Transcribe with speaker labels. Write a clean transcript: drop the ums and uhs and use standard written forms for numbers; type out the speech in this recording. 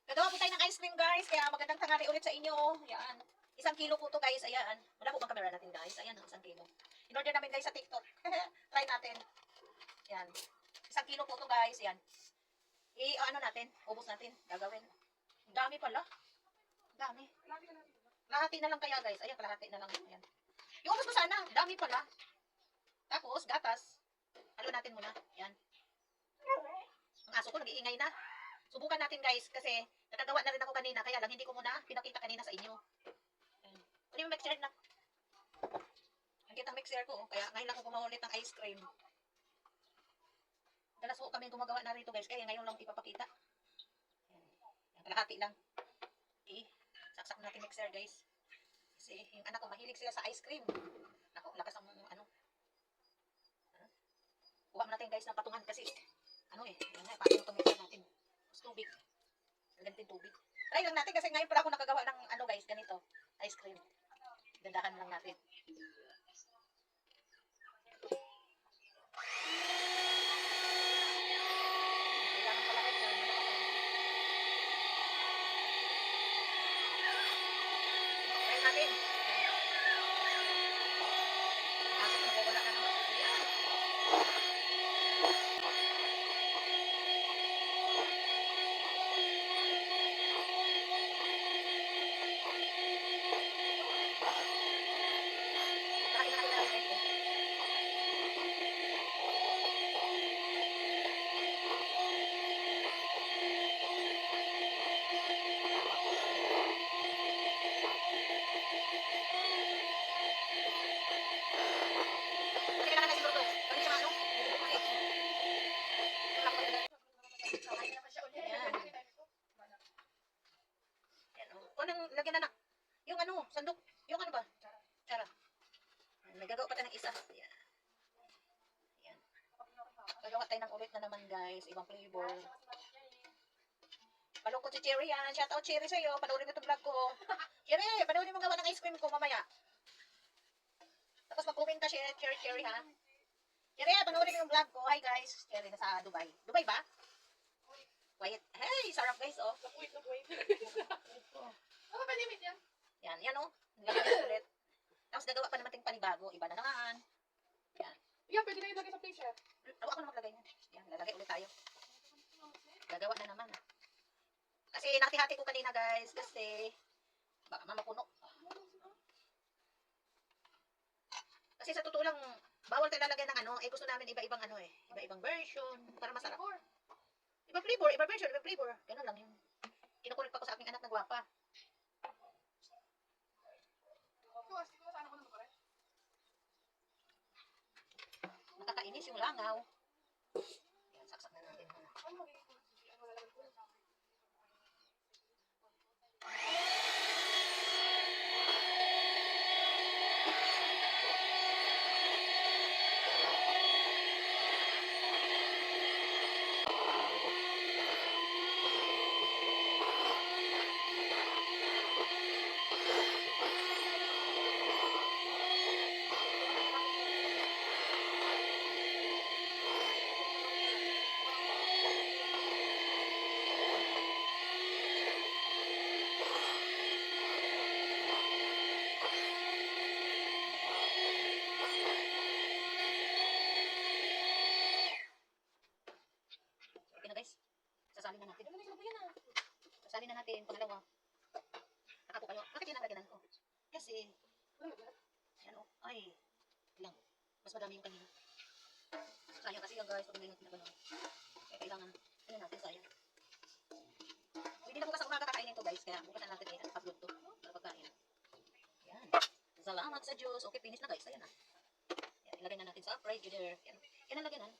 Speaker 1: Gagawa po tayo ng ice cream, guys. Kaya magandang tanghali ulit sa inyo. Yan. 1 kilo po to, guys. Ayan. Wala po bang camera natin, guys? Ayan, 1 kilo. In-order namin, guys, sa TikTok. Try natin. Yan. 1 kilo po to, guys. Yan. Ano natin? Ubus natin. Gagawin. Dami pala. Dami. Lahati na lang kaya, guys. Ayan, kalahati na lang. Ayan. Yung ubus ko sana. Dami pala. Tapos, gatas. Halo natin muna. Yan. Ang aso ko, nag-iingay na. Subukan natin, guys, kasi nakagawa na rin ako kanina, kaya lang hindi ko muna pinakita kanina sa inyo. Ayan. Ano yung mixer na? Ang kitang mixer ko, kaya ngayon lang ako gumawa ulit ng ice cream. Dalas po kami gumagawa na rito, guys, kaya ngayon lang ipapakita. Ayan. Kalahati lang. Okay. Saksak natin mixer, guys. Kasi yung anak ko, mahilig sila sa ice cream. Naku, lakas ang ano. Kuha natin, guys, ng patungan kasi ano yan nga, paano itong mixer natin. Tubig. Ganito tubig. Try lang natin kasi ngayon pala ako nakagawa ng ano, guys, ganito. Ice cream. Gandahan lang natin. Kailangan pala guys na try natin. Asok na wala na naman. Ayan. Lagyan na yung ano, sandok, yung ano ba? Tara. Nagagawa pa tayo ng isa. Ayan. Ayan. Gagawa tayo ng ulit na naman, guys. Ibang flavor. Palungkot si Cherry yan. Shout out Cherry sa'yo. Panoorin mo itong vlog ko. Cherry, panoorin mo gawa ng ice cream ko mamaya. Tapos mag-comment ka, Cherry, ha? Cherry, panoorin mo yung vlog ko. Hi, guys. Cherry, nasa Dubai. Dubai ba? Wait. Hey, sarap, guys, oh.
Speaker 2: Wait. Ano ba limit yan?
Speaker 1: Yan, oh. Nilagyan ulit. Tapos gagawa pa naman ting panibago. Iba na naman. Yan.
Speaker 2: Yan, pwede na ilagay sa freezer.
Speaker 1: Ako na maglagay niyan. Yan, lalagay ulit tayo. Gagawa na naman. Kasi nati-hati ko kanina, guys. Kasi baka mamapuno. Kasi sa totoo lang, bawal tayo lalagyan ng ano. Eh, gusto namin iba-ibang ano eh. Iba-ibang version. Para masarap. Iba flavor, iba version, iba flavor. Ganun lang yun. Kinukulit pa ko sa aking anak na gwapa. Nakakainis yung langaw. Yan, saksak na natin. Sasalin na natin. Sasalin na natin. Pangalawa. Nakapo kayo. Bakit yun ang lagyanan ko? Kasi, yan o. Ay, lang. Mas madami yung kanina. Sayang kasi yung guys. Pag ngayon na gano'n. Kaya kailangan, ano natin, sayang. Hindi na bukas ang umaga kakainin to guys. Kaya bukas na natin upload to. Para pagkain. Yan. Salamat sa Diyos. Okay, finish na guys. Ayan na. Yan, ilagay na natin sa frigidaire. Yan ang lagyanan.